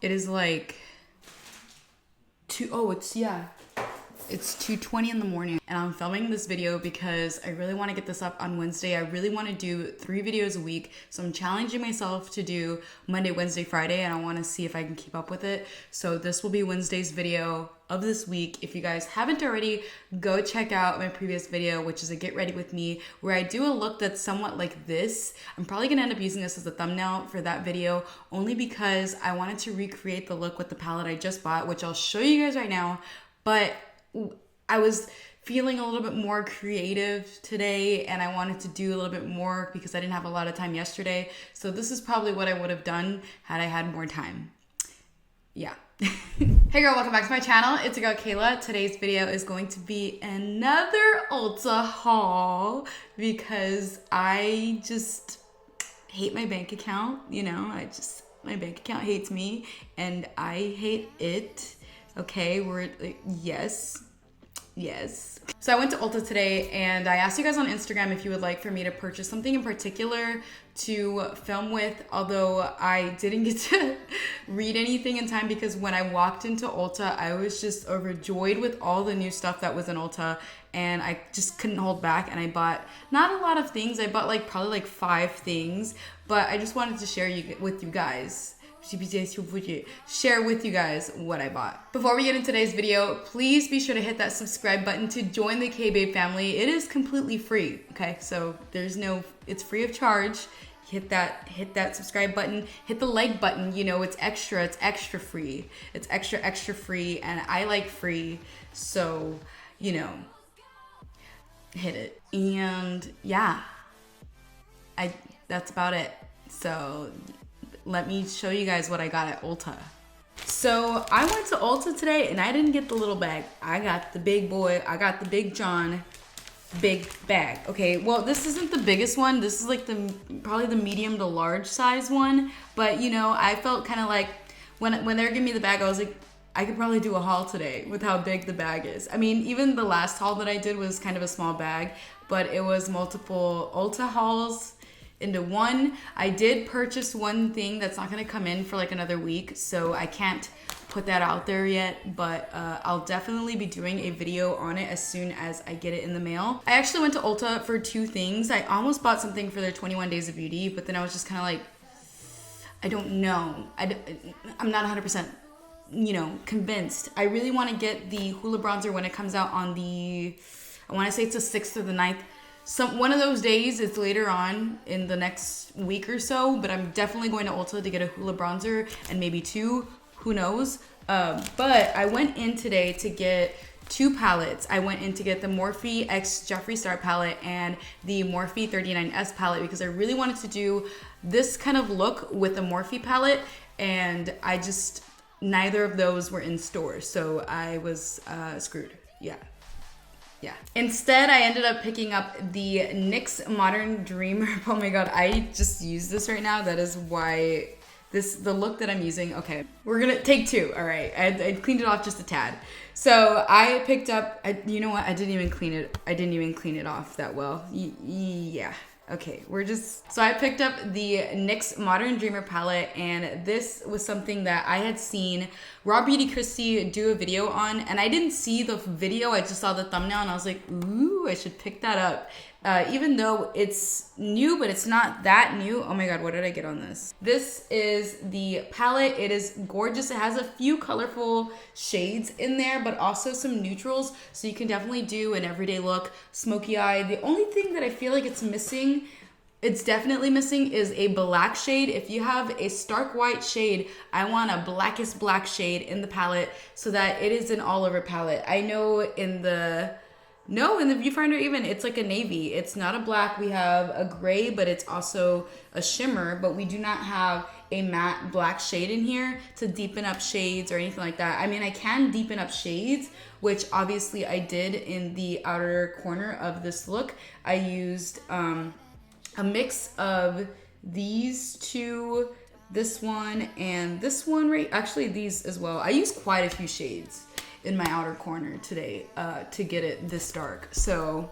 It is like it's 2:20 in the morning, and I'm filming this video because I really want to get this up on Wednesday. I really want to do 3 videos a week, so I'm challenging myself to do Monday, Wednesday, Friday, and I want to see if I can keep up with it. So this will be Wednesday's video of this week. If you guys haven't already, go check out my previous video, which is a get ready with me, where I do a look that's somewhat like this. I'm probably gonna end up using this as a thumbnail for that video, only because I wanted to recreate the look with the palette I just bought, which I'll show you guys right now. But I was feeling a little bit more creative today, and I wanted to do a little bit more because I didn't have a lot of time yesterday. So this is probably what I would have done had I had more time. Yeah. Hey girl, welcome back to my channel. It's your girl Kayla. Today's video is going to be another Ulta haul because I just hate my bank account. You know, my bank account hates me and I hate it. Okay, we're like, yes. So I went to Ulta today and I asked you guys on Instagram if you would like for me to purchase something in particular to film with, although I didn't get to read anything in time because when I walked into Ulta, I was just overjoyed with all the new stuff that was in Ulta, and I just couldn't hold back, and I bought not a lot of things. I bought probably like 5 things, but I just wanted to share with you guys what I bought. Before we get into today's video, please be sure to hit that subscribe button to join the K-Babe family. It is completely free, okay? So it's free of charge. Hit that subscribe button, hit the like button, you know, it's extra free. It's extra free, and I like free, so, you know, hit it. And yeah, that's about it. So let me show you guys what I got at Ulta. So I went to Ulta today and I didn't get the little bag. I got the big boy. I got the Big John big bag. Okay, well, this isn't the biggest one. This is like probably the medium to large size one. But you know, I felt kind of like when they were giving me the bag, I was like, I could probably do a haul today with how big the bag is. I mean, even the last haul that I did was kind of a small bag, but it was multiple Ulta hauls into one. I did purchase one thing that's not going to come in for like another week, so I can't put that out there yet, but I'll definitely be doing a video on it as soon as I get it in the mail. I actually went to Ulta for 2 things. I almost bought something for their 21 Days of Beauty, but then I was just kind of like, I don't know. I'm not 100%, you know, convinced. I really want to get the Hoola bronzer when it comes out on I want to say it's the 6th or the 9th. One of those days, it's later on in the next week or so, but I'm definitely going to Ulta to get a Hoola bronzer and maybe 2, who knows. But I went in today to get 2 palettes. I went in to get the Morphe X Jeffree Star palette and the Morphe 39S palette because I really wanted to do this kind of look with the Morphe palette, and neither of those were in stores, so I was screwed. Yeah. Instead, I ended up picking up the NYX Modern Dreamer. Oh my god, I just used this right now. That is why the look that I'm using. Okay, we're gonna take 2. All right, I cleaned it off just a tad. So I picked up. You know what? I didn't even clean it off that well. Yeah. Okay, so I picked up the NYX Modern Dreamer palette, and this was something that I had seen Raw Beauty Christy do a video on, and I didn't see the video, I just saw the thumbnail, and I was like, ooh, I should pick that up. Even though it's new, but it's not that new. Oh my god, what did I get on this? This is the palette. It is gorgeous. It has a few colorful shades in there, but also some neutrals, so you can definitely do an everyday look, smoky eye. The only thing that I feel like it's definitely missing is a black shade. If you have a stark white shade, I want a blackest black shade in the palette so that it is an all over palette. I know in the viewfinder even, it's like a navy. It's not a black. We have a gray, but it's also a shimmer, but we do not have a matte black shade in here to deepen up shades or anything like that. I mean, I can deepen up shades, which obviously I did in the outer corner of this look. I used a mix of these 2, this one and this one, right? Actually, these as well. I used quite a few shades in my outer corner today to get it this dark. So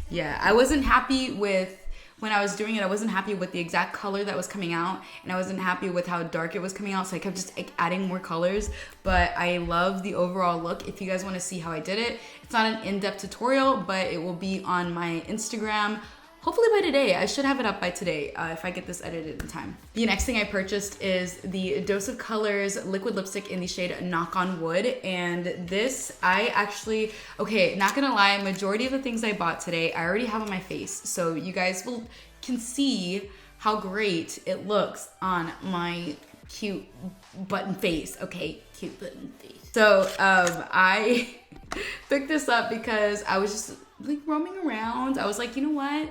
yeah, I wasn't happy with when I was doing it, I wasn't happy with the exact color that was coming out, and I wasn't happy with how dark it was coming out, so I kept just like adding more colors. But I love the overall look. If you guys want to see how I did it, it's not an in-depth tutorial, but it will be on my Instagram. Hopefully by today. I should have it up by today if I get this edited in time. The next thing I purchased is the Dose of Colors liquid lipstick in the shade Knock on Wood. And this, I actually, okay, not gonna lie, majority of the things I bought today, I already have on my face. So you guys can see how great it looks on my cute button face. Okay, cute button face. So I picked this up because I was just like roaming around. I was like, you know what?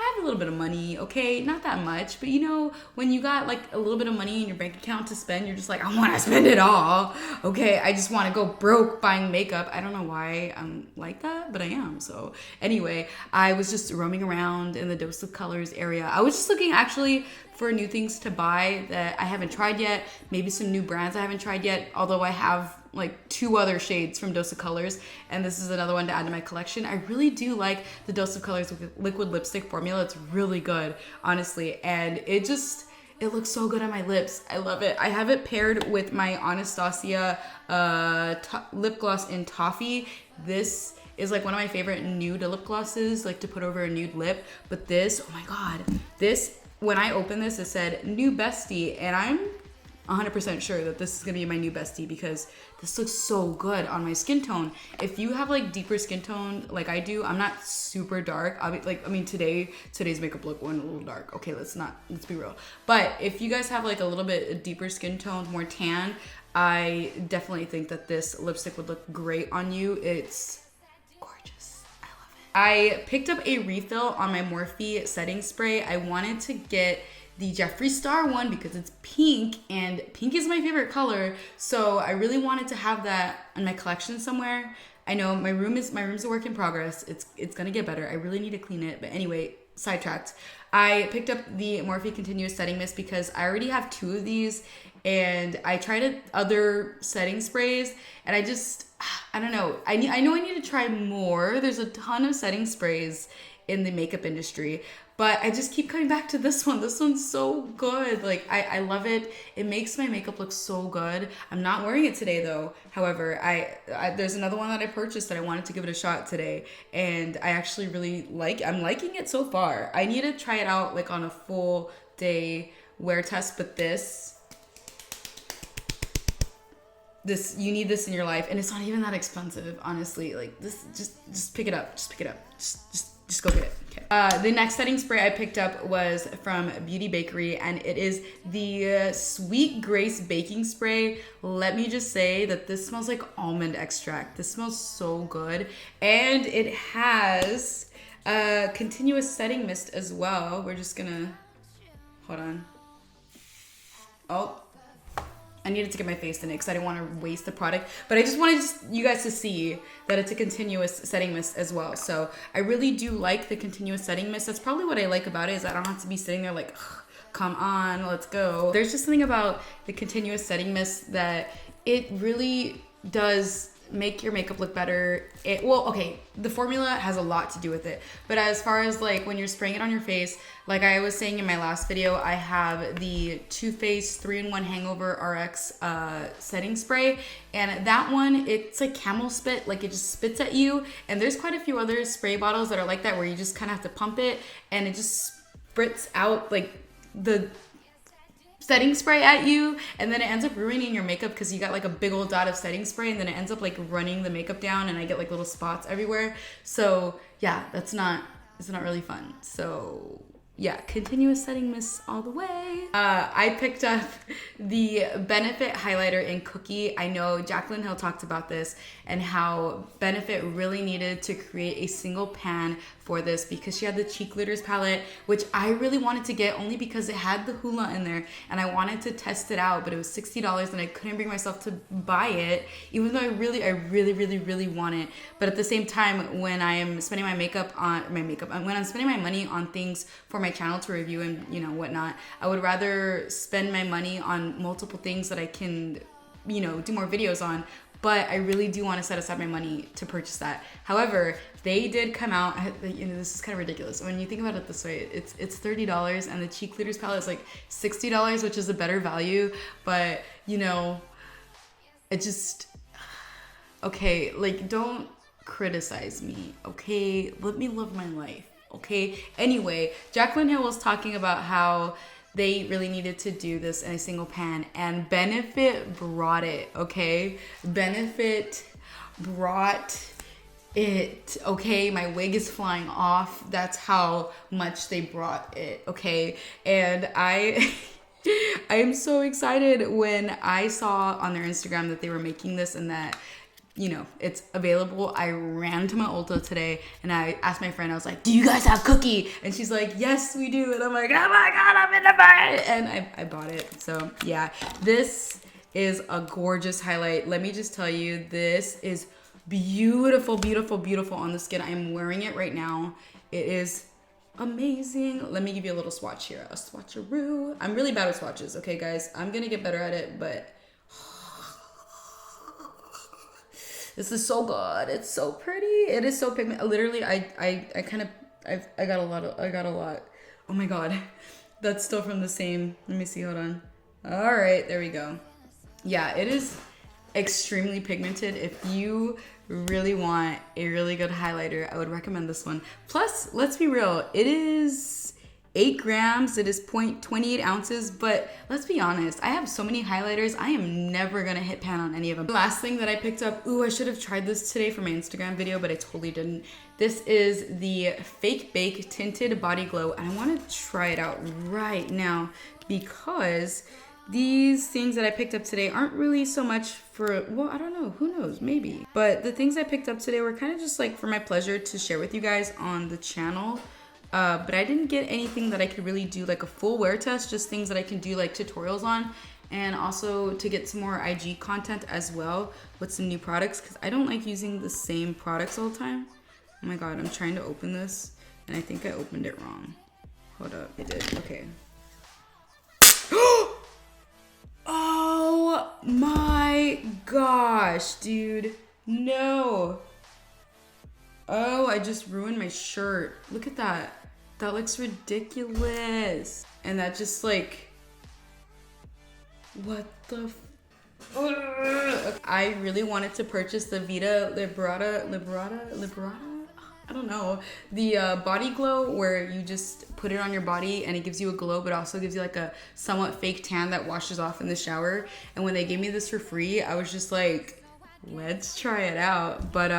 I have a little bit of money, okay? Not that much, but you know, when you got like a little bit of money in your bank account to spend, you're just like, I want to spend it all, okay? I just want to go broke buying makeup. I don't know why I'm like that, but I am. So anyway, I was just roaming around in the Dose of Colors area. I was just looking actually for new things to buy that I haven't tried yet. Maybe some new brands I haven't tried yet, although I have like 2 other shades from Dose of Colors, and this is another one to add to my collection. I really do like the Dose of Colors liquid lipstick formula. It's really good, honestly, and it looks so good on my lips. I love it. I have it paired with my Anastasia lip gloss in Toffee. This is like one of my favorite nude lip glosses, like to put over a nude lip, but this, oh my god, this, when I opened this, it said new bestie, and I'm 100% sure that this is gonna be my new bestie because this looks so good on my skin tone. If you have like deeper skin tone like I do, I'm not super dark. Today's makeup look went a little dark. Okay, let's be real. But if you guys have like a little bit deeper skin tone, more tan, I definitely think that this lipstick would look great on you. It's gorgeous. I love it. I picked up a refill on my Morphe setting spray. I wanted to get the Jeffree Star one because it's pink, and pink is my favorite color, so I really wanted to have that in my collection somewhere. I know my room's a work in progress. It's gonna get better. I really need to clean it, but anyway, sidetracked. I picked up the Morphe Continuous Setting Mist because I already have 2 of these, and I tried other setting sprays, and I don't know. I know I need to try more. There's a ton of setting sprays in the makeup industry, but I just keep coming back to this one. This one's so good. Like, I love it. It makes my makeup look so good. I'm not wearing it today though. However, there's another one that I purchased that I wanted to give it a shot today, and I actually really I'm liking it so far. I need to try it out like on a full day wear test, but this, you need this in your life, and it's not even that expensive, honestly. Like, this, just pick it up. Just pick it up. Just go get it. Okay. The next setting spray I picked up was from Beauty Bakery, and it is the Sweet Grace Baking Spray. Let me just say that this smells like almond extract. This smells so good, and it has a continuous setting mist as well. We're just gonna, hold on. Oh, I needed to get my face in it because I didn't want to waste the product, but I just wanted you guys to see that it's a continuous setting mist as well. So I really do like the continuous setting mist. That's probably what I like about it, is I don't have to be sitting there like, come on, let's go. There's just something about the continuous setting mist that it really does make your makeup look better. The formula has a lot to do with it, but as far as like when you're spraying it on your face, like I was saying in my last video, I have the Too Faced 3-in-1 Hangover RX setting spray, and that one, it's like camel spit, like it just spits at you. And there's quite a few other spray bottles that are like that, where you just kind of have to pump it and it just spritz out like the setting spray at you, and then it ends up ruining your makeup because you got like a big old dot of setting spray, and then it ends up like running the makeup down, and I get like little spots everywhere. So yeah, it's not really fun. So yeah, continuous setting mist all the way. I picked up the Benefit highlighter in Cookie. I know Jaclyn Hill talked about this and how Benefit really needed to create a single pan for this, because she had the Cheek Glitters palette, which I really wanted to get only because it had the hula in there, and I wanted to test it out, but it was $60 and I couldn't bring myself to buy it, even though I really want it. But at the same time, when I am spending when I'm spending my money on things for my channel to review and whatnot, I would rather spend my money on multiple things that I can do more videos on. but I really do want to set aside my money to purchase that. However, they did come out, you know, this is kind of ridiculous. When you think about it this way, it's $30 and the cheek glitters palette is like $60, which is a better value. But, you know, it just, okay, like, don't criticize me, okay? Let me live my life, okay? Anyway, Jaclyn Hill was talking about how they really needed to do this in a single pan, and Benefit brought it, okay? Benefit brought it, okay? My wig is flying off. That's how much they brought it, okay? And I am so excited when I saw on their Instagram that they were making this and that, you know, it's available. I ran to my Ulta today and I asked my friend, I was like, do you guys have cookie? And she's like, yes, we do. And I'm like, oh my God, I'm in the buy. And I bought it. So yeah, this is a gorgeous highlight. Let me just tell you, this is beautiful, beautiful, beautiful on the skin. I am wearing it right now. It is amazing. Let me give you a little swatch here. A swatcheroo. I'm really bad with swatches. Okay, guys, I'm going to get better at it, but this is so good. It's so pretty. It is so pigment. Literally, I got a lot. Oh my God. That's still from the same. Let me see. Hold on. All right. There we go. Yeah, it is extremely pigmented. If you really want a really good highlighter, I would recommend this one. Plus, let's be real. It is 8 grams. It is 0.28 ounces, but let's be honest, I have so many highlighters, I am never gonna hit pan on any of them. The last thing that I picked up, ooh, I should have tried this today for my Instagram video, but I totally didn't. This is the Fake Bake Tinted Body Glow, and I wanna try it out right now because these things that I picked up today aren't really so much for, well, I don't know, who knows, maybe. But the things I picked up today were kind of just like for my pleasure to share with you guys on the channel. But I didn't get anything that I could really do like a full wear test, just things that I can do like tutorials on, and also to get some more IG content as well with some new products, because I don't like using the same products all the time. Oh my God, I'm trying to open this and I think I opened it wrong. Hold up, I did, okay. Oh my gosh, dude, no. Oh, I just ruined my shirt. Look at that. That looks ridiculous. And that just like, what the I really wanted to purchase the Vita Liberata? I don't know. The body glow where you just put it on your body and it gives you a glow, but also gives you like a somewhat fake tan that washes off in the shower. And when they gave me this for free, I was just like, let's try it out. But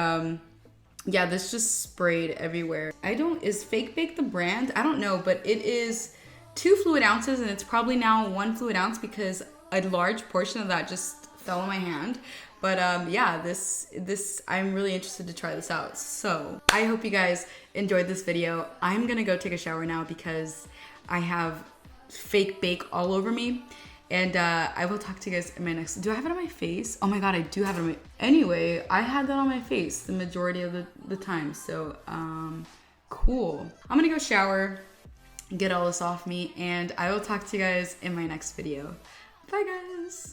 yeah, this just sprayed everywhere. Is Fake Bake the brand? I don't know, but it is 2 fluid ounces and it's probably now 1 fluid ounce because a large portion of that just fell on my hand. But yeah, this I'm really interested to try this out. So I hope you guys enjoyed this video. I'm gonna go take a shower now because I have Fake Bake all over me. And I will talk to you guys in my next. Do I have it on my face? Oh my God, I do have it on my. Anyway, I had that on my face the majority of the time. So cool. I'm gonna go shower, get all this off me, and I will talk to you guys in my next video. Bye guys.